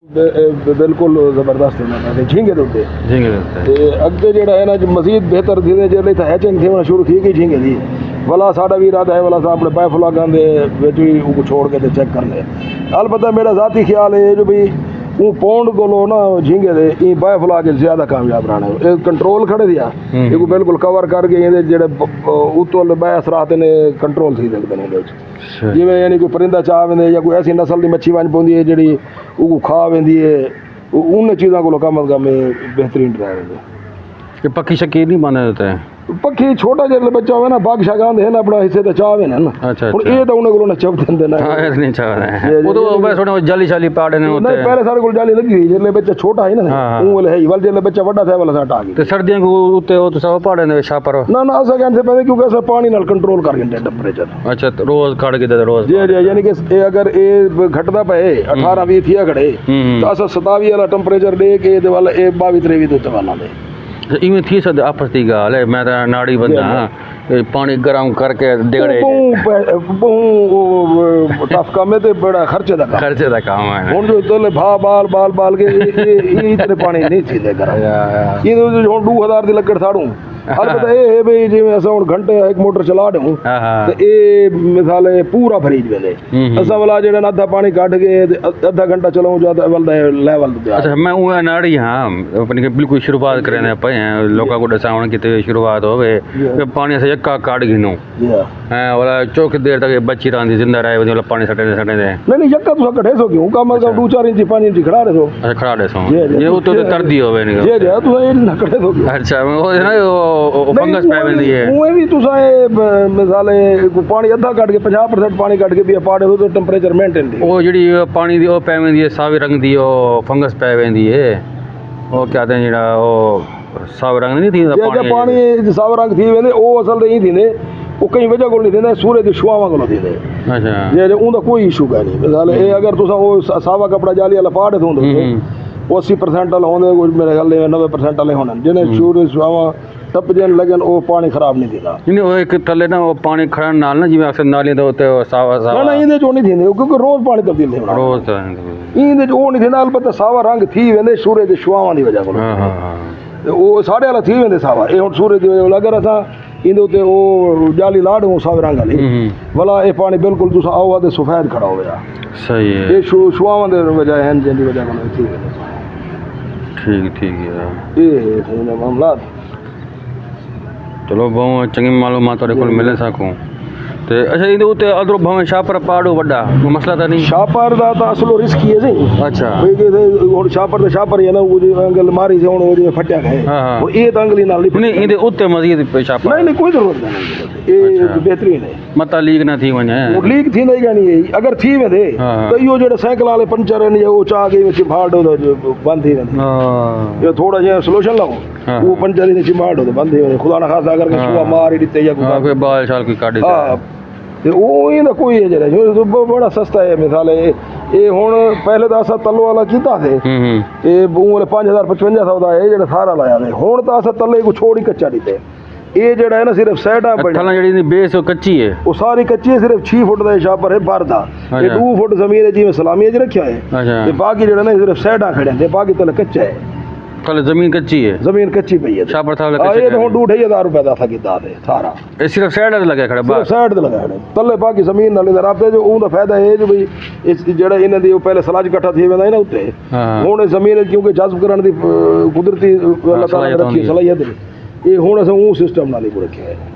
बिल्कुल जबरदस्त होना झींगे दे उत्ते झींगे दे उत्ते ते अगे जेड़ा है ना मजीद बेहतर थी जेल्ले था हैचिंग थी शुरू थी गई झींगे दी वाला साडा भी इरादा है वाला सा अपने बायफुलागां दे विच भी उको छोड़ के ते चेक कर ले। अलबत्ता मेरा ज़ाती ख्याल है जो भी वो पौंड कोलो ना झींगे दे ई बायफुला के ज्यादा कामयाब रहना है कंट्रोल खड़े दिया ये को बिल्कुल कवर करके ये जेड़े उतोल बाय असरात ने कंट्रोल थी सकदे ने विच जिवें यानी कोई परिंदा चाह वेंदे या कोई ऐसी नस्ल दी मच्छी वन पौंदी है जेड़ी उको खा वेंदी है उन चीज़ों को कम अज कम बेहतरीन रहे। ये पक्की शक्की नहीं माने देते हैं पक्षी छोटा जो बच्चा हो ना बाग शागान है ना अपना हिस्से तो चाहे ना अच्छा और ये तो उन्हें को ना चप देंदे ना हां नहीं चाह रहे हैं वो तो बस थोड़ा जाली शाली पाड़े ने होते नहीं पहले सारे को जाली लगी हुई जेले बच्चा छोटा है ना वो वाले है वाल जेले बच्चा बड़ा था वाला साटा आ गई तो सर्दियों को उते वो तो सब पाड़े ने छापर ना ना ऐसा कहने से पहले क्योंकि ऐसा पानी नाल कंट्रोल कर गए टेंपरेचर अच्छा तो रोज काट के दे रोज जी जी यानी कि ये अगर ये घटदा पे 18 20 थिया खड़े तो ऐसा 27 वाला टेंपरेचर दे के ये वाला 22 23 तो वाला दे इवें थी सद आपस दी गाल है मैं तो नाड़ी बंदा पानी गरम करके देड़े टफ काम है ते बड़ा खर्चे दा काम है हुन जो तोले भा बाल बाल बाल के ये इतने पानी नहीं थी दे गरम ये हुन 2000 दी लकड़ साड़ू अलबत्ता ये है भाई जिवें असां हुन घंटे एक मोटर चला दूं ते ए मिसाल पूरा भरीज वेंदे असां वाला जेड़ा आधा पानी काट के आधा घंटा चलाऊं ज्यादा वाला लेवल ते अच्छा मैं वो नाड़ी हां अपनी के बिल्कुल शुरुआत करने पे हैं लोका को दसावण की शुरुआत होवे पानी से यक्का काट गिनो हां वाला चौक देर तक बची रहंदी जिंदा रहे वाला पानी सटे दे नहीं यक्का तो कटे सो क्यों कम 2-4 इंच 5 इंच खड़ा रहे सो अच्छा खड़ा रहे सो ये वो तो तरदी होवे नहीं जी जी तो ये ना कटे सो अच्छा वो है ना फंगस पै वेंदी है वो भी तुसा मिसाल पानी अद्धा काट के 50% पानी काट के भी पाड़े तो टेंपरेचर मेंटेन थी वो जेडी पानी दी ओ पै वेंदी है सावे रंग दी ओ फंगस पै वेंदी है वो क्या कहते हैं जेड़ा ओ सावे रंग नहीं थी पानी सावे रंग थी वेंदे ओ असल नहीं थींदे वो कई वजह को नहीं थींदे सूरज दी छुआवां को थींदे अच्छा जे उनका कोई इशू का नहीं मिसाल ए अगर तुसा वो सावा कपड़ा जाली वाला पाड़े थोंदे 80% वाला होंदे मेरे ख्याल 90% वाले होने जिन्हें सूरज छुआवां टप जन लगन वो पानी खराब नहीं थींदा नहीं वो एक थले ना वो पानी खड़न नाल ना जिवें अक्सर नाली दे होते सावा सावा ना इहदे जो नहीं थींदे क्योंकि रोज पानी तब्दील नहीं होना रोज इहदे जो नहीं थींदा अलबत्ता सावा रंग थी वेंदे सूरज दी छुआवां दी वजह को हां हां हां वो साढ़े वाला थी वेंदे सावा ए हुन सूरज दी वजह अगर असां इहदे उते वो जाली लाड़ू सावे रंग वाली वाला ये पानी बिल्कुल तुसा आओ ते सफेद खड़ा होया सही है ये छुआवां दे वजह है जिंदी वजह को थी वेंदे ठीक है ये मामला चलो बहुत चंगी मालूमात तोड़े को मिले सकूं ते अच्छा इदे उते अदरो भावे शापर पाड़ो वड्डा को मसला तो नहीं शापर दा तो असलो रिस्क ही है जी अच्छा भाई के और शापर है ना वो जो अंगल मारी से वो जो फटया है वो ये अंगली नाल नहीं इदे उते मजीद शापर नहीं कोई जरूरत नहीं ये बेहतरीन है मता लीक ना थी वने वो लीक थी नहीं गानी अगर थी वे तो यो जेड़ा साइकिल वाले पंचर ने वो चा के चिंभाड़ दो बंद थी ये थोड़ा जे सॉल्यूशन लाओ वो पंचर ने चिंभाड़ दो बंद थी खुदा ना खासा अगर सुआ मार ही दिते या कोई बाल शाल की काट हां ते वो इहदा कोई है जेड़ा जो बड़ा सस्ता है मिसाल है ये हुन पहले तो असा तलो वाला कीता थे ये वो 5000-5500 दा है जेड़ा सारा लाया थे हुन तो असा तले को छोड़ ही कच्चा दीते ये जेड़ा है ना सिर्फ साइडा बड़ी थला जेडी बेस कच्ची है वो सारी कच्ची है सिर्फ 6 फुट दा शापर है भरदा ये 2 फुट जमीन है जी में सलामी ज रखया है ये बाकी जेड़ा ना सिर्फ साइडा खड़े हैं बाकी तले कच्चा है कल जमीन कच्ची है जमीन कच्ची पई है शापर था कच्चा ये तो 2500 रुपए दा था कीता है सारा ये सिर्फ साइड ते लगे खड़े बस साइड ते लगा खड़े तले बाकी जमीन नाल इधर आपे जो उनका फायदा है जो भाई इस जेड़ा इने दी पहले सलाज इकट्ठा थी वेंदा है ना उते हुन जमीन क्योंकि जज्ब करन दी कुदरती अल्लाह ताला ने रखी सलाहियत ये हुन अस वो सिस्टम नाल ही रखया है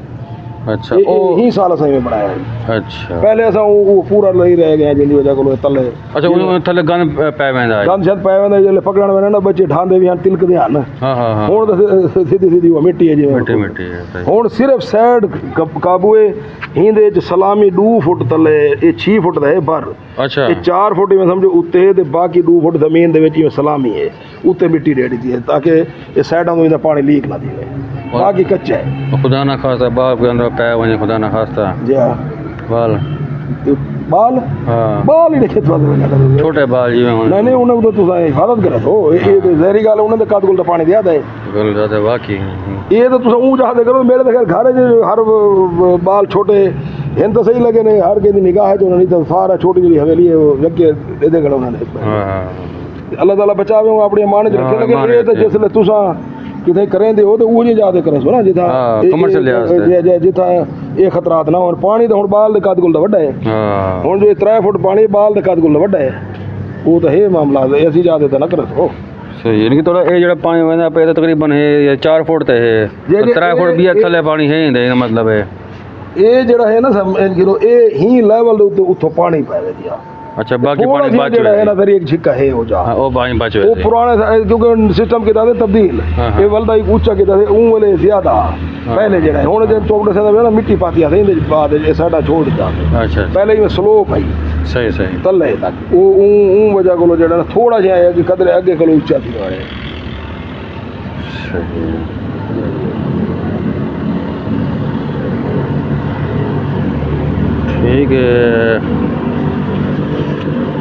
अच्छा ओ ही साल असा में बनाया है अच्छा पहले असा वो पूरा लई रह गया जिंदी वजह को तले अच्छा उन तले गन पै वेंदा है गन शायद पै वेंदा जे पकड़न वेंदा ना बच्चे ढांदे भी तिलक दे हन हां हां हुन तो सीधी वो मिट्टी है जी मिट्टी है हुन सिर्फ साइड काबू है हिंदे च सलामी 2 फुट तले ये 6 फुट दा है भर अच्छा ये 4 फुट में समझो उते ते बाकी 2 फुट जमीन दे विच सलामी है उते मिट्टी रेड़ी दी है ताकि ये साइडां तो इदा पानी लीक ना दिवे बाकी कच्चा है खुदा ना खास्ता बाल के अंदर पै वने खुदा ना खास्ता जी हां बाल बाल हां बाल ही देखे तो छोटे बाल जी नहीं उन्हें तो तुसा हिफाजत करे तो ये तो जहरी गाल उन्हें तो कद गुल पानी दिया है गुल ज्यादा बाकी ये तो तुसा ऊ चाहते करो मेरे तो खैर घर हर बाल छोटे इन तो सही लगे ने हर के निगाह है तो नहीं तो सारा छोटी जी हवेली है वो रख के दे गलो उन्होंने हां अल्लाह ताला बचावे अपनी मान च रखे लगे ये तो जिसले तुसा किथे करेंदे हो तो वो जी याद करे सो ना जिथा कमर्शियल लिहाज जिथा ये खतरात ना हो पानी तो हुन बाल दे कद कोल वड्डा है हां हुन जो 3 फुट पानी बाल दे कद कोल वड्डा है वो तो है मामला ऐसी याद तो ना करे सो सही यानी कि थोड़ा ये जड़ा पानी वेंदा पे तकरीबन है या 4 फुट ते है 3 फुट भी थले पानी है इंदे मतलब है ये जड़ा है ना किलो ये ही लेवल दे उतो पानी पावे दिया अच्छा बाकी पानी बच जड़ा है ना फिर एक छिक्का है हो जा हां ओ पानी बच वो पुराने क्योंकि सिस्टम किता थे तब्दील ये वलदा एक ऊंचा किता थे ऊ वाले ज्यादा पहले जड़ा हुन जे टोकड़े से ना मिट्टी पाती आथे इंदे बाद ये साडा छोड़ दिया अच्छा पहले ही स्लोप है सही सही तले तक वो ऊ वजह को जड़ा ना थोड़ा जिहा है कि कदरे आगे को ऊंचा थी रहा है ठीक है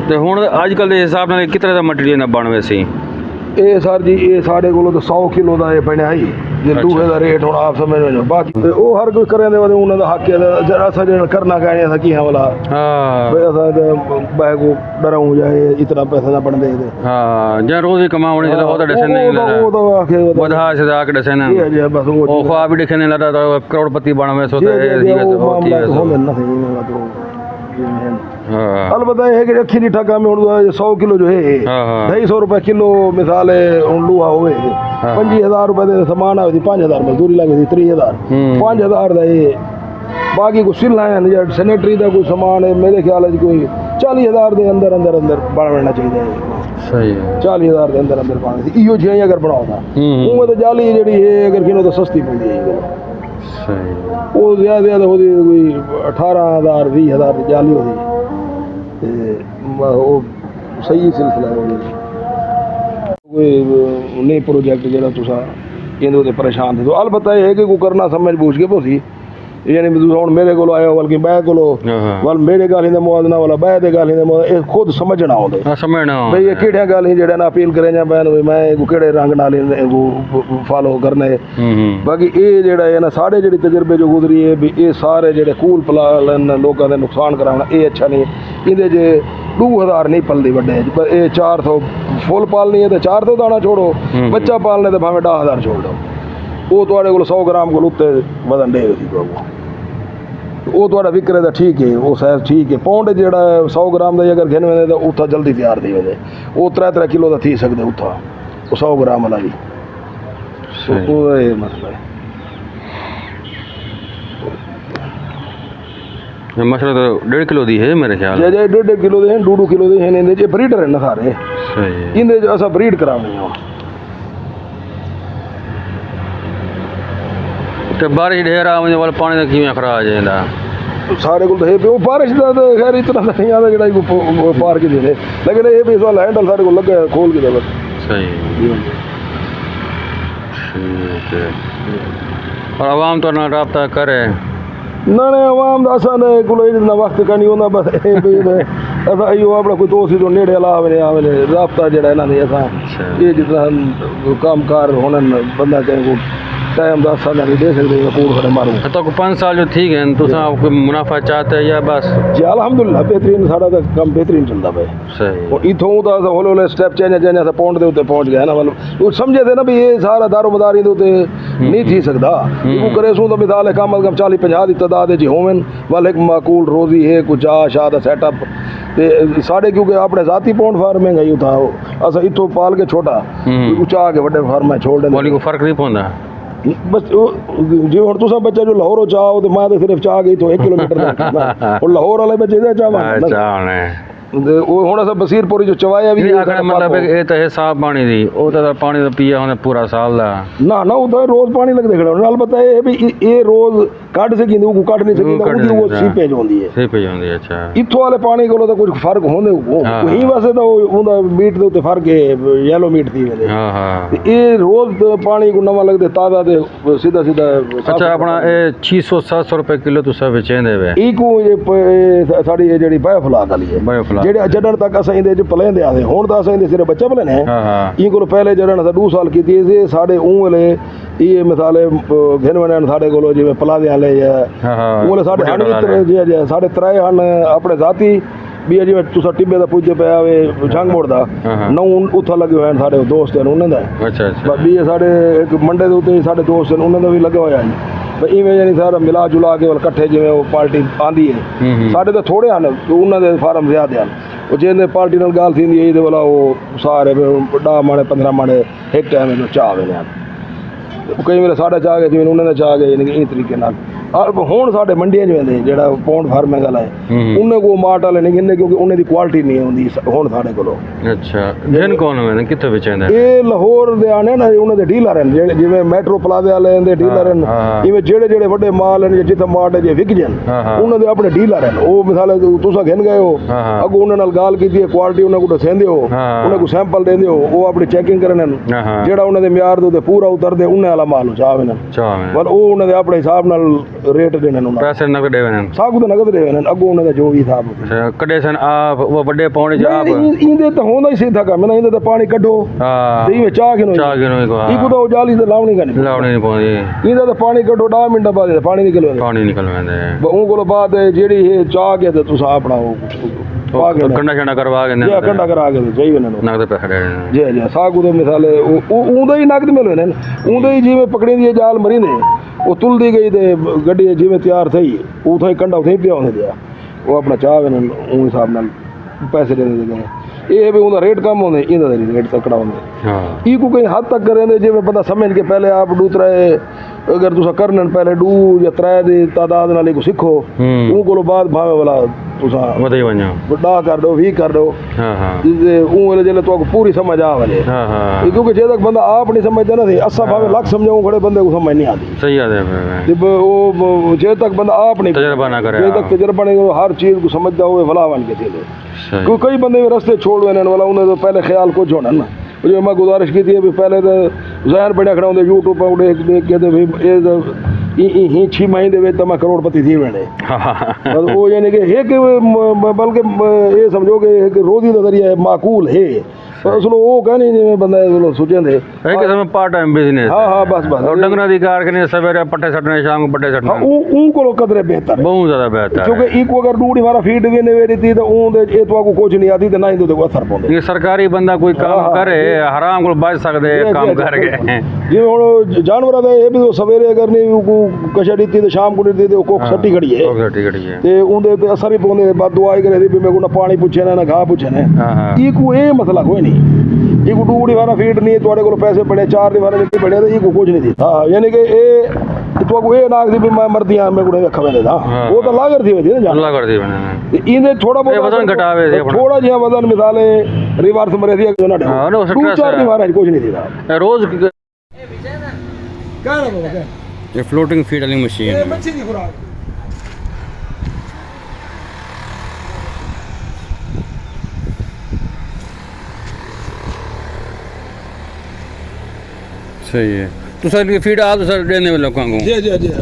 तो हुण अजकल के हिसाब नाल कितने का मटीरियल बन वैसे ये सर जी ये साढ़े को तो 100 किलो का ये बनया ही जे दूहे का रेट हुण आप समझ लो बाकी ते ओ हर कोई करे दे उन्हां दा हक है जरा सा जण करना कहने था कि हां वाला हां भाई असा बाय को डराऊं जाए इतना पैसा ना बन दे हां जे रोज ही कमावणे जला ओ तो दसे नहीं लगा वो तो आखे वधा से आके दसे ना ये बस वो ख्वाब भी दिखने लगा तो करोड़पति बनवे सो तो ये मामला हो ना सही अलबत्ता है कि रखी नहीं ठगा में 100 किलो जो है 250 रुपए किलो मिसाल लूहा हुए 25,000 रुपए दे सामान आवे 5,000 मजदूरी लगे 30,000 5,000 दा ये बाकी को सिल है सैनिटरी का कोई सामान है मेरे ख्याल है कोई 40,000 के अंदर अंदर अंदर बनना चाहिए सही है 40,000 के अंदर अंदर पाने इो जी अगर बनाओ उमें तो जाली जी है अगर किनो तो सस्ती पड़ती है सही वो ज्यादा होती कोई 18,000 20,000 की जाली होती वो सही सिलसिला है कोई नहीं प्रोजेक्ट जो तुसा इहदे परेशान थे तो अलबत्ता ये है कि कोई करना समझ बूझ के पोसी यानी हुण मेरे को आयो बल्कि बै को वल मेरे गाली दे मुआवजना वाला बै दे गाली दे मुआवजना खुद समझना आउंदे समझना भाई ये केड़े गाली जेड़ा ना अपील करे जा बैन मैं केड़े रंग नाल फॉलो करने बाकी ये जेड़ा है ना साढ़े जेड़ी तजर्बे जो गुजरी है भी ये सारे जेड़े कूल पलान लोगों दे नुकसान कराना ये अच्छा नहीं इंदे जे 2,000 नहीं पलदी वड्डे पर ये 400 फुल पालनी है तो 400 दाना छोड़ो बच्चा पालने तो भावें 10,000 छोड़ दो वो तुहाडे कोल 100 ग्राम को उत्ते वजन दे दी बाबू वो तुहाडा विक्रे दा ठीक है वो शायद ठीक है पौंड जेड़ा 100 ग्राम दा अगर घिन वेंदे तो उत्था जल्दी तैयार थी वेंदे वो 3-3 किलो दा थी सकदे उत्था वो 100 ग्राम वाला भी वो ये मसला है मसला तो 1.5 किलो दी है मेरे ख्याल जे 1.5 किलो दे हैं 2 किलो दे हैं इनदे जे ब्रीडर है ना सारे सही इनदे असा ब्रीड करावनी है तो बारिश ढेर आने वाले पानी का किवें खराब आ जांदा सारे को है वो बारिश का तो खैर इतना नहीं आता जो पार के दे लेकिन ये भी वाला हैंडल सारे को लगे खोल के दे बस सही ठीक है और आवाम तो ना रब्ता करे ना आवाम का असा ने को इतना वक्त का नहीं होता बस असा यो अपना कोई दोस्त जो नेड़े आवे आवे रब्ता जेड़ा ना नहीं असा ये जितना काम कार होने बंदा कहीं को टाइम 10 साल नहीं दे सकते पूरा खड़े मारूं तो 5 साल जो ठीक है तो आपको मुनाफा चाहते हैं या बस जी अल्हम्दुलिल्लाह बेहतरीन सारा तो काम बेहतरीन चलता भाई सही और इथों तो होले होले स्टेप चेंज से पौंड दे उत्ते पहुंच गया ना मतलब वो समझे थे ना भी ये सारा दारोमदार दे उत्ते नहीं थी सकदा वो करे सो तो मिसाल है कम 40-50 की तादाद जी होवन वाल एक माकूल रोजी है कुछ शाह दा सेटअप ते साढ़े क्योंकि अपने जाती पौंड फार्म में गई था असा इथों पाल के छोटा उचा के बड़े फार्म में छोड़ दे को फर्क नहीं पौंदा बस जो हुण तुसा बच्चा जो लाहौरों चाहो तो मैं तो सिर्फ चाह गई तो 1 किलोमीटर और लाहौर वाले बच्चे दे चाह वो हुण असां बसीरपुरी जो चवाया भी आखने मतलब ये तो है साफ पानी दी ओ तो पानी तो पिया होने पूरा साल दा ना ना वो रोज पानी लगदे खड़ा नाल पता है भी ये रोज काट सकी वो काट नहीं सकी उदी वो सीपेज होंदी है अच्छा इथों वाले पानी कोलो तो कुछ फर्क होंदे वही वैसे तो उंदा मीट दे उत्ते फर्क है येलो मीट थी वेंदे हां हां ये रोज पानी को नवा लगदे ताजा ते सीधा सीधा अच्छा अपना ए 600-700 रुपए किलो तो सब बेचेंदे वे इको ये साडी ये जेडी बायोफ्लाक वाली है जेडे जडन तक अस इंदे च पलेंदे आसे हुण तां अस इंदे सिरे बच्चे पलेने ई को पहले जडन अस 2 साल कीती सी साडे ऊले ये मिसाले घिन वणन साडे कोलो जिवें पलादे आले या ओले साडे हण भी साडे 3 हण अपने जाती ਵੀ ਜਿਵੇਂ ਤੁਸੀਂ ਟਿੱਬੇ ਦਾ ਪੁੱਜਦੇ ਪਿਆ ਵੇ ਜੰਗ ਮੋੜ ਦਾ ਹਾਂ। ਨੌ ਉੱਥਾ ਲੱਗੇ ਹੋਏ ਨੇ ਸਾਡੇ ਦੋਸਤ ਨੇ ਉਹਨਾਂ ਦਾ ਅੱਛਾ ਅੱਛਾ ਵੀ ਇਹ ਸਾਡੇ ਇੱਕ ਮੰਡੇ ਦੇ ਉੱਤੇ ਸਾਡੇ ਦੋਸਤ ਨੇ ਉਹਨਾਂ ਦਾ ਵੀ ਲੱਗਾ ਹੋਇਆ ਜੀ ਬਈ ਇਵੇਂ ਜਾਨੀ ਸਾਰਾ ਮਿਲਾ ਜੁਲਾ ਕੇ ਇਕੱਠੇ ਜਿਵੇਂ ਉਹ ਪਾਰਟੀ ਆਂਦੀ ਹੈ ਸਾਡੇ ਤਾਂ ਥੋੜੇ ਹਨ ਉਹਨਾਂ ਦੇ ਫਾਰਮ ਜ਼ਿਆਦਾ ਹਨ ਉਹ ਜਿਹਦੇ ਪਾਰਟੀ ਨਾਲ ਗੱਲ ਥींदी ਇਹਦੇ ਵਾਲਾ ਉਹ ਸਾਰੇ 10 ਮਾਣੇ 15 ਮਾਣੇ ਇੱਕ ਟਾਈਮ ਨੂੰ ਚਾਹ ਵੇ ਨੇ ਕਈ ਵਾਰ ਸਾਡਾ ਚਾਹ ਗਏ ਜਿਵੇਂ ਉਹਨਾਂ ਦਾ ਚਾਹ ਗਏ ਯਾਨੀ ਇਸ ਤਰੀਕੇ ਨਾਲ ਹੁਣ ਸਾਡੇ ਮੰਡੀਆਂ 'ਚ ਵੰਦੇ ਜਿਹੜਾ ਪੌਂਡ ਫਾਰਮਿੰਗ ਵਾਲਾ ਹੈ ਉਹਨੇ ਕੋ ਮਾਟ ਵਾਲੇ ਨਹੀਂ ਕਹਿੰਦੇ ਕਿਉਂਕਿ ਉਹਨੇ ਦੀ ਕੁਆਲਿਟੀ ਨਹੀਂ ਆਉਂਦੀ ਹੁਣ ਸਾਡੇ ਕੋਲੋਂ ਅੱਛਾ ਜਨ ਕੌਣ ਹੋਵੇ ਕਿੱਥੇ ਵੇਚਦਾ ਇਹ ਲਾਹੌਰ ਦੇ ਆਣੇ ਨਾ ਉਹਨਾਂ ਦੇ ਡੀਲਰ ਹਨ ਜਿਵੇਂ ਮੈਟਰੋ ਪਲਾਜ਼ਾ ਵਾਲੇ ਦੇ ਡੀਲਰ ਹਨ ਇਵੇਂ ਜਿਹੜੇ ਵੱਡੇ ਮਾਲ ਹਨ ਜਿੱਥੇ ਮਾਟ ਜੇ ਵਿਕ ਜਾਣ ਉਹਨਾਂ ਦੇ ਆਪਣੇ ਡੀਲਰ ਹਨ ਉਹ ਮਿਸਾਲ ਤੁਸੀਂ ਘਿਣ ਗਏ ਹੋ ਅੱਗੋਂ ਉਹਨਾਂ ਨਾਲ ਗੱਲ ਕੀਤੀ ਹੈ ਕੁਆਲਿਟੀ ਉਹਨਾਂ ਕੋਲ ਦੱਸਦੇ ਹੋ ਉਹਨਾਂ ਕੋਲ ਸੈਂਪਲ ਦਿੰਦੇ ਹੋ ਉਹ ਆਪਣੀ ਚੈਕਿੰਗ ਕਰਨ ਜਿਹੜਾ ਉਹਨਾਂ ਦੇ ਮਿਆਰ ਦੇ ਉੱਤੇ ਪੂਰਾ ਉਤਰਦੇ ਉਹਨਾਂ ਵਾਲਾ ਮਾਲ ਚਾਹਵੇ ਨਾ ਪਰ ਉਹ ਉਹਨਾਂ ਦੇ ਆਪਣੇ ਹਿਸਾਬ ਨਾਲ ਰੇਟ ਦੇਣੇ ਨੂੰ ਪੈਸੇ ਨਗਦ ਦੇਵੇ ਨੇ ਸਭ ਕੁਝ ਨਗਦ ਦੇਵੇ ਨੇ ਅੱਗੋਂ ਉਹਨਾਂ ਦਾ ਜੋ ਵੀ ਹਿਸਾਬ ਅੱਛਾ ਕੱਢੇ ਸਨ ਆਪ ਉਹ ਵੱਡੇ ਪੌਣੇ ਚ ਆਪ ਇਹਦੇ ਤਾਂ ਹੁੰਦਾ ਹੀ ਸਿੱਧਾ ਕੰਮ ਨਾ ਇਹਦੇ ਤਾਂ ਪਾਣੀ ਕੱਢੋ ਹਾਂ ਤੇ ਚਾਹ ਕਿਨੋ ਇਹ ਕੋ ਜਾਲੀ ਤੇ ਲਾਉਣੀ ਕਰਨੀ ਲਾਉਣੀ ਨਹੀਂ ਪਾਉਂਦੀ ਇਹਦਾ ਤਾਂ ਪਾਣੀ ਕੱਢੋ 10 ਮਿੰਟਾਂ ਬਾਅਦ ਪਾਣੀ ਨਿਕਲਦਾ ਪਾਣੀ ਨਿਕਲਵਾਂਦੇ ਉਹ ਕੋਲ ਬਾਅਦ ਜਿਹੜੀ ਇਹ ਚਾਹ ਕੇ ਤੇ ਤੁਸੀਂ ਆਪਣਾ ਉਹ ਪਾ ਕੇ ਕੰਡਾ ਛਣਾ ਕਰਵਾ ਕੇ ਜੀ ਕੰਡਾ ਕਰਾ ਕੇ ਚਾਹੀਏ ਇਹਨਾਂ ਨੂੰ ਨਗਦ ਪੈਸੇ ਦੇਣੇ ਜੀ ਜੀ ਸਾਗੂ ਦੇ ਮਿਸਾਲੇ ਉਹ ਉਹਦਾ ਹੀ ਨਗਦ ਮਿਲਵੇ ਨੇ ਉਹਦਾ ਹੀ ਜਿਵੇਂ ਪਕੜੀ ਦੀ ਜਾਲ ਮਰੀ ਨੇ ਉਹ ਤੁਲਦੀ ਗਈ ਤੇ ਗੱਡੀ ਜਿਵੇਂ ਤਿਆਰ થઈ ਉਥੋਂ ਹੀ ਕੰਡਾ ਉਥੇ ਹੀ ਪਿਆ ਹੁੰਦੇ ਦਿਆ ਉਹ ਆਪਣਾ ਚਾਹ ਵੇ ਉਹ ਹਿਸਾਬ ਨਾਲ ਪੈਸੇ ਦੇਣੇ ਗਏ ਇਹ ਵੀ ਉਹਦਾ ਰੇਟ ਕਮ ਹੁੰਦੇ ਇਹਦਾ ਰੇਟ ਤਕੜਾ ਹੁੰਦਾ ਹਾਂ ਇਹ ਕੋਈ ਹੱਦ ਤੱਕ ਕਰੇ ਜਿਵੇਂ ਬੰਦਾ ਸਮਝ ਕੇ ਪਹਿਲੇ ਆਪ ਦੂਸਰੇ ਅਗਰ ਤੁਸੀਂ ਕਰਨਨ ਪਹਿਲੇ 2 ਜਾਂ 3 ਦੀ ਤਾਦਾਦ ਨਾਲ ਕੋ ਸਿੱਖੋ ਉਹ ਕੋਲੋਂ ਬਾਅਦ ਭਾਵੇਂ ਵਾਲਾ ਤੁਸੀਂ ਵਧੇ ਵਣੋ ਵੱਡਾ ਕਰ ਦੋ 20 ਕਰ ਦੋ ਹਾਂ ਹਾਂ ਜਿਸ ਉਹ ਵੇਲੇ ਜਿਹੜੇ ਤੁਹਾਨੂੰ ਪੂਰੀ ਸਮਝ ਆ ਵਲੇ ਹਾਂ ਹਾਂ ਕਿਉਂਕਿ ਜੇ ਤੱਕ ਬੰਦਾ ਆਪ ਨਹੀਂ ਸਮਝਦਾ ਨਾ ਸੀ ਅਸਾਂ ਭਾਵੇਂ ਲੱਖ ਸਮਝਾਉਂ ਖੜੇ ਬੰਦੇ ਨੂੰ ਸਮਝ ਨਹੀਂ ਆਦੀ ਸਹੀ ਆਦੇ ਤੇ ਉਹ ਜੇ ਤੱਕ ਬੰਦਾ ਆਪ ਨਹੀਂ ਤਜਰਬਾ ਨਾ ਕਰੇ ਜੇ ਤੱਕ ਤਜਰਬਾ ਨਹੀਂ ਹਰ ਚੀਜ਼ को समझदा होवे भला बन के चले क्योंकि कई बंदे रास्ते छोड़ देने वाला उन्हें तो पहले ख्याल कुछ होना ना जो मैं गुजारिश की थी अभी पहले तो ज़हर बड़ा खड़ा होंगे यूट्यूब पर देख के तो भाई ये 6 महीने तो मैं करोड़पति थी मैंने वो यानी कि एक बल्कि ये समझो कि एक रोजी का जरिया माकूल है चलो वो कहने जिम्मे बंदा चलो सोचे थे एक समय पार्ट टाइम बिजनेस हाँ हाँ बस बस और डंगरा दी कार करने सवेरे पट्टे सटने शाम को पट्टे सटने उनको कदरे बेहतर बहुत ज्यादा बेहतर क्योंकि इको अगर डूडी मारा फीड भी नहीं वेरी थी तो उन ये तो को कुछ नहीं आती तो ना ही तो असर पाਉਂਦੇ ये सरकारी बंदा कोई काम करे हराम को बच सकदे काम करके जिवें हुण जानवरां दा ये भी सवेरे अगर नहीं को कशा दी तो शाम को दी तो कोक सट्टी खड़ी है कोक सट्टी खड़ी है ते उंदे ते असर ही पाਉਂਦੇ बाद दुआई करे दी मैं को ना पानी पूछे ना घाह पूछे ने हां हां इको ये मसला कोई नहीं ये को डूडी वाला फीड नहीं ਤੁਹਾਡੇ ਕੋਲ ਪੈਸੇ ਬੜੇ 4 ਦੀ ਵਾਲੇ ਨਹੀਂ ਬੜੇ ਤੇ ਇਹ ਕੁਝ ਨਹੀਂ ਦਿੱਤਾ ਯਾਨੀ ਕਿ ਇਹ ਤੁਹਾਨੂੰ ਇਹ ਨਾਗ ਦੀ ਵੀ ਮੈਂ ਮਰਦੀਆਂ ਮੈਂ ਕੋਲੇ ਅੱਖਾਂ ਵੇਲੇ ਦਾ ਉਹ ਤਾਂ ਲਾਗਰ ਦੀ ਵਜੇ ਨਾ ਅੱਲਾ ਕਰਦੀ ਬਣਾ ਤੇ ਇਹਦੇ ਥੋੜਾ ਬਹੁਤ ਵਜ਼ਨ ਘਟਾਵੇ ਸੀ ਆਪਣਾ ਥੋੜਾ ਜਿਹਾ ਵਜ਼ਨ ਮਿਸਾਲੇ ਰਿਵਰਸ ਮਰੇ ਸੀ ਉਹਨਾਂ ਦੇ ਹਾਂ ਉਹ ਸਟ੍ਰੈਸ 4 ਦੀ ਵਾਰ ਕੁਝ ਨਹੀਂ ਦਿੱਤਾ रोज ਕਹਿਣਾ ਬਾਬਾ ये फ्लोटिंग फीड वाली मशीन ਇਹ ਮੱਛੀ ਦੀ ਖੁਰਾਕ सही है तो सर ये फीड आप सर देने वाले लोगों को जी जी जी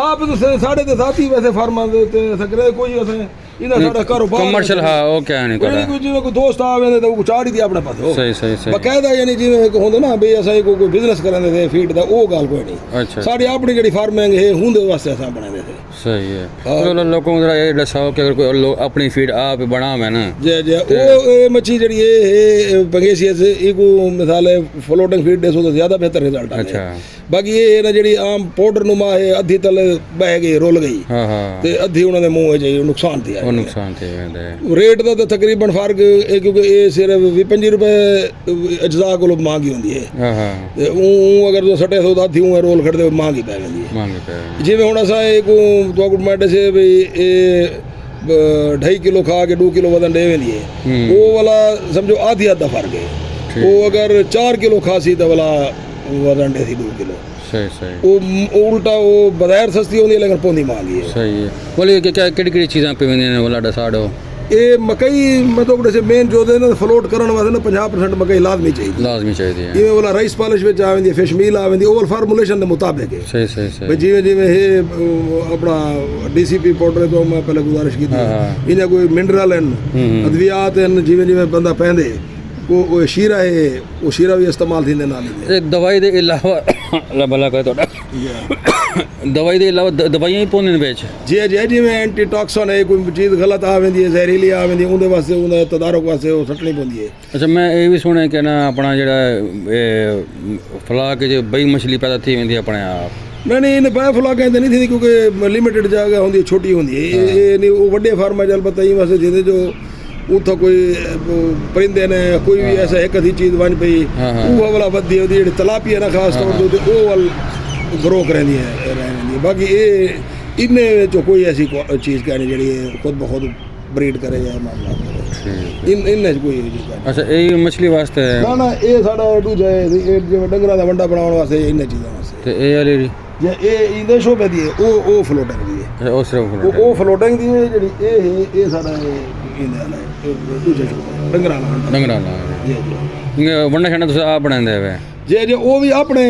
आप तो साढ़े तो साथी वैसे फार्मा ਦੇ ਸਕਰੇ ਕੋਈ ਅਸੇ ਇਹਦਾ ਸਾਡਾ ਕਾਰੋਬਾਰ कमर्शियल हाँ वो क्या नहीं ਕੋਈ करा ਕੋਈ ਜਿਵੇਂ ਕੋਈ ਦੋਸਤ ਆਵੇ ਤਾਂ ਉਹ ਚਾੜੀ ਦੀ ਆਪਣੇ ਪਾਸੋਂ सही सही सही ਬਕਾਇਦਾ ਯਾਨੀ ਜਿਵੇਂ ਇੱਕ ਹੁੰਦਾ ਨਾ ਵੀ ਅਸਾਂ ਕੋਈ ਬਿਜ਼ਨਸ ਕਰਨ ਦੇ ਫੀਡ ਦਾ ਉਹ ਗੱਲ ਕੋਈ ਨਹੀਂ अच्छा ਸਾਡੀ ਆਪਣੀ ਜਿਹੜੀ ਫਾਰਮਿੰਗ ਹੈ ਹੁੰਦੇ ਵਾਸਤੇ ਅਸਾਂ ਬਣਾਉਂਦੇ ਤੇ सही है तो लोगों को जरा ये दसाओ कि अगर कोई लोग अपनी फीड आप बनावे ना जी जी ਉਹ ਮੱਛੀ ਜਿਹੜੀ ਇਹ ਪੰਗੇਸੀਅਸ ਇਹ ਕੋ ਮਿਸਾਲੇ ਫਲੋਟਿੰਗ ਫੀਡ ਦੇ ਸੋ ਜ਼ਿਆਦਾ ਬਿਹਤਰ ਰਿਜ਼ਲਟ ਆ अच्छा ਬਾਕੀ ਇਹ ਨਾ ਜਿਹੜੀ ਆਮ ਪਾਊਡਰ ਨੂੰ ਹੈ ਅੱਧੀ ਤਲ ਬਹਿ ਗਈ ਰੁੱਲ ਗਈ हाँ हाँ ਤੇ ਅੱਧੀ ਉਹਨਾਂ ਦੇ ਮੂੰਹ ਵਿੱਚ ਨੁਕਸਾਨ ਤੇ वो नुकसान थे ਰੇਟ ਦਾ ਤਾਂ ਤਕਰੀਬਨ ਫਰਕ ਇਹ ਕਿਉਂਕਿ ਇਹ ਸਿਰਫ 25 ਰੁਪਏ ਅਜਜ਼ਾ ਕੋਲ ਮੰਗੀ ਹੁੰਦੀ ਹੈ हाँ हाँ ਤੇ ਉਹ ਅਗਰ ਜੋ ਸਟੇ ਸੌਦਾ ਥੀ ਉਹ ਰੋਲ ਖੜਦੇ ਮੰਗੀ ਪੈ ਜਾਂਦੀ ਹੈ मांगे पे ਜਿਵੇਂ ਹੁਣ ਅਸਾਂ ਇਹ ਕੋ ਤੁਹਾਨੂੰ ਮੈਂ ਦੱਸੇ ਵੀ ਇਹ 2.5 किलो खा के 2 किलो वजन दे वेंदी है वो वाला समझो आधी आधा फर्क है वो अगर 4 किलो खासी तो वाला वजन दे थी 2 किलो सही सही वो उल्टा वो बगैर सस्ती होती है लेकिन पौंदी महंगी है सही है बोलिए कि क्या केड़ी चीज़ां पे वेंदे ने वाला डसाड़ो ये मकई मतलब जैसे मेन जो है ना फ्लोट करने वास्ते ना 50% मकई लाजमी चाहिए लाजमी चाहिए ये वाला राइस पॉलिश विच आवेंदी फिश मील आवेंदी ओवल फार्मूलेशन के मुताबिक है सही सही भाई सही जिवें जिवें ये अपना डीसीपी पाउडर तो मैं पहले गुजारिश की थी इन्हें कोई मिनरल हैं अद्वियात हैं जिवें जिवें बंदा पहनदे वो शीरा है वो शीरा भी इस्तेमाल थींदे नाल एक दवाई दे अलावा ਅੱਲਾ ਭਲਾ ਕਰੇ ਤੁਹਾਡਾ ਦਵਾਈ ਦੇ ਇਲਾਵਾ ਦਵਾਈਆਂ ਹੀ ਪਾਉਂਦੇ ਨੇ ਵਿੱਚ ਜੇ ਜਿਵੇਂ ਐਂਟੀਟੌਕਸਿਨ ਹੈ ਕੋਈ ਚੀਜ਼ ਗਲਤ ਆ ਵੈਂਦੀ ਹੈ ਜ਼ਹਿਰੀਲੀ ਆ ਵੈਂਦੀ ਉਹਦੇ ਵਾਸਤੇ ਉਹਦਾ ਤਦਾਰਕ ਵਾਸਤੇ ਉਹ ਸੱਟਣੀ ਪੈਂਦੀ ਹੈ ਅੱਛਾ ਮੈਂ ਇਹ ਵੀ ਸੁਣਿਆ ਕਿ ਨਾ ਆਪਣਾ ਜਿਹੜਾ ਇਹ ਫਲਾ ਕੇ ਜੇ ਬਈ ਮਛਲੀ ਪੈਦਾ ਥੀ वेंदी ਆਪਣੇ ਆਪ नहीं इन बायोफ्ला कहते नहीं थी क्योंकि लिमिटेड जगह होंगी छोटी होंगी ये नहीं वो बड़े फार्म जल पता ही वैसे जिसे जो उतो कोई परिंदे ने कोई भी ऐसा एक अधी चीज़ बन पई वो वाला बदी होती है तलापिया ना खास तौर पे वो वाल ग्रो करेंदी है बाकी ये इन्ने जो कोई ऐसी चीज़ कहनी जी खुद ब खुद ब्रीड करे या मामला करे इन कोई अच्छा ये मछली वास्ते ना ना ये साडा दूजा जिवें डंगरां दा वंडा बनाउण वास्ते इन चीज़ां वास्ते ते ये वाली ਜੇ ਇਹ ਇਹਦੇ ਸ਼ੋਬੇ ਦੀ ਹੈ ਉਹ ਫਲੋਟਿੰਗ ਦੀ ਹੈ ਉਹ ਸਿਰਫ ਉਹ ਫਲੋਟਿੰਗ ਦੀ ਹੈ ਜਿਹੜੀ ਇਹ ਸਾਡਾ ਇਹਦੇ ਵਾਲਾ ਹੈ ਦੂਜਾ ਸ਼ੋਬਾ ਡੰਗਰਾਂ ਵਾਲਾ ਜੀ ਜੀ ਵੰਡਾ ਛੰਡਾ ਤੁਸੀਂ ਆਪ ਬਣਾਉਂਦੇ ਵੇ ਜੇ ਉਹ ਵੀ ਆਪਣੇ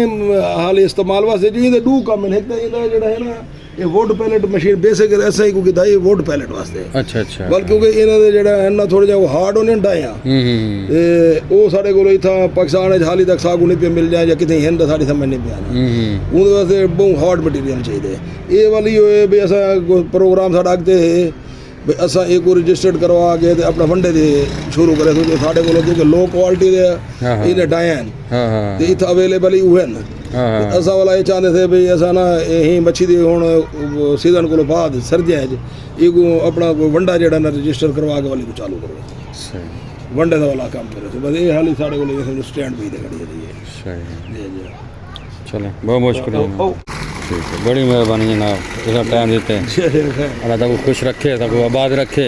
ਹਾਲ ਇਸਤੇਮਾਲ ਵਾਸਤੇ ਜੀ ਇਹਦੇ ਦੋ ਕੰਮ ਨੇ ਇੱਕ ਤਾਂ ਇਹਦਾ ਜਿਹੜਾ ਹੈ ਨਾ ਇਹ ਵੁੱਡ ਪੈਲਟ ਮਸ਼ੀਨ ਬੇਸਿਕ ਐਸਾ ਹੀ ਕੋਈ ਦਾ ਇਹ ਵੁੱਡ ਪੈਲਟ ਵਾਸਤੇ ਅੱਛਾ ਅੱਛਾ ਬਲ ਕਿਉਂਕਿ ਇਹਨਾਂ ਦੇ ਜਿਹੜਾ ਹੈ ਨਾ ਥੋੜਾ ਜਿਹਾ ਉਹ ਹਾਰਡ ਹੋਣੇ ਡਾਇਆ ਤੇ ਉਹ ਸਾਡੇ ਕੋਲ ਇਥਾਂ ਪਾਕਿਸਤਾਨ ਵਿੱਚ ਹਾਲੀ ਤੱਕ ਸਾਗੂ ਨਹੀਂ ਪਿਆ ਮਿਲ ਜਾਏ ਜਾਂ ਕਿਤੇ ਹਿੰਦ ਸਾਡੀ ਸਮਝ ਨਹੀਂ ਪਿਆ ਉਹਦੇ ਵਾਸਤੇ ਬਹੁਤ ਹਾਰਡ ਮਟੀਰੀਅਲ ਚਾਹੀਦੇ ਇਹ ਵਾਲੀ ਹੋਏ ਵੀ ਅਸਾਂ ਪ੍ਰੋਗਰਾਮ ਸਾਡਾ ਅੱਗੇ ਵੀ ਅਸਾਂ ਇਹ ਕੋ ਰਜਿਸਟਰਡ ਕਰਵਾ ਕੇ ਤੇ ਆਪਣਾ ਵੰਡੇ ਦੇ ਸ਼ੁਰੂ ਕਰੇ ਸੋ ਸਾਡੇ ਕੋਲ ਕਿਉਂਕਿ ਲੋ ਕੁਆਲਿਟੀ ਦੇ ਇਹਨੇ ਡਾਇਨ ਤੇ ਇਥ ਅਵੇਲੇਬਲ ਹੀ ਉਹ ਹਨ ਅਸਾਂ ਵਾਲਾ ਇਹ ਚਾਹੁੰਦੇ थे ਵੀ ਅਸਾਂ ਨਾ ਇਹ ਮੱਛੀ ਦੀ ਹੁਣ ਸੀਜ਼ਨ ਕੋਲ ਬਾਅਦ ਸਰਦੀਆਂ 'ਚ ਇਹ ਕੋ ਆਪਣਾ ਕੋਈ ਵੰਡਾ ਜਿਹੜਾ ਨਾ ਰਜਿਸਟਰ ਕਰਵਾ ਕੇ ਵਾਲੀ ਕੋ ਚਾਲੂ ਕਰੋ ਸਹੀ ਵੰਡੇ ਦਾ ਵਾਲਾ ਕੰਮ ਕਰੇ ਬਸ ਇਹ ਹਾਲੀ ਸਾਡੇ ਕੋਲ ਇਹ ਸਟੈਂਡ ਵੀ ਦੇ ਖੜੀ ਹੈ ਸਹੀ ਜੀ ਜੀ ਚਲੋ ਬਹੁਤ ਬਹੁਤ ਸ਼ੁਕਰੀਆ ठीक है बड़ी मेहरबानी जनाब इतना टाइम देते हैं अल्लाह तक खुश रखे तक आबाद रखे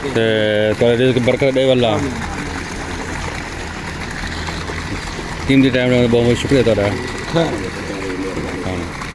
तो रिज़्क़ बरकत दे वाला कीमती टाइम बहुत बहुत शुक्रिया तेरा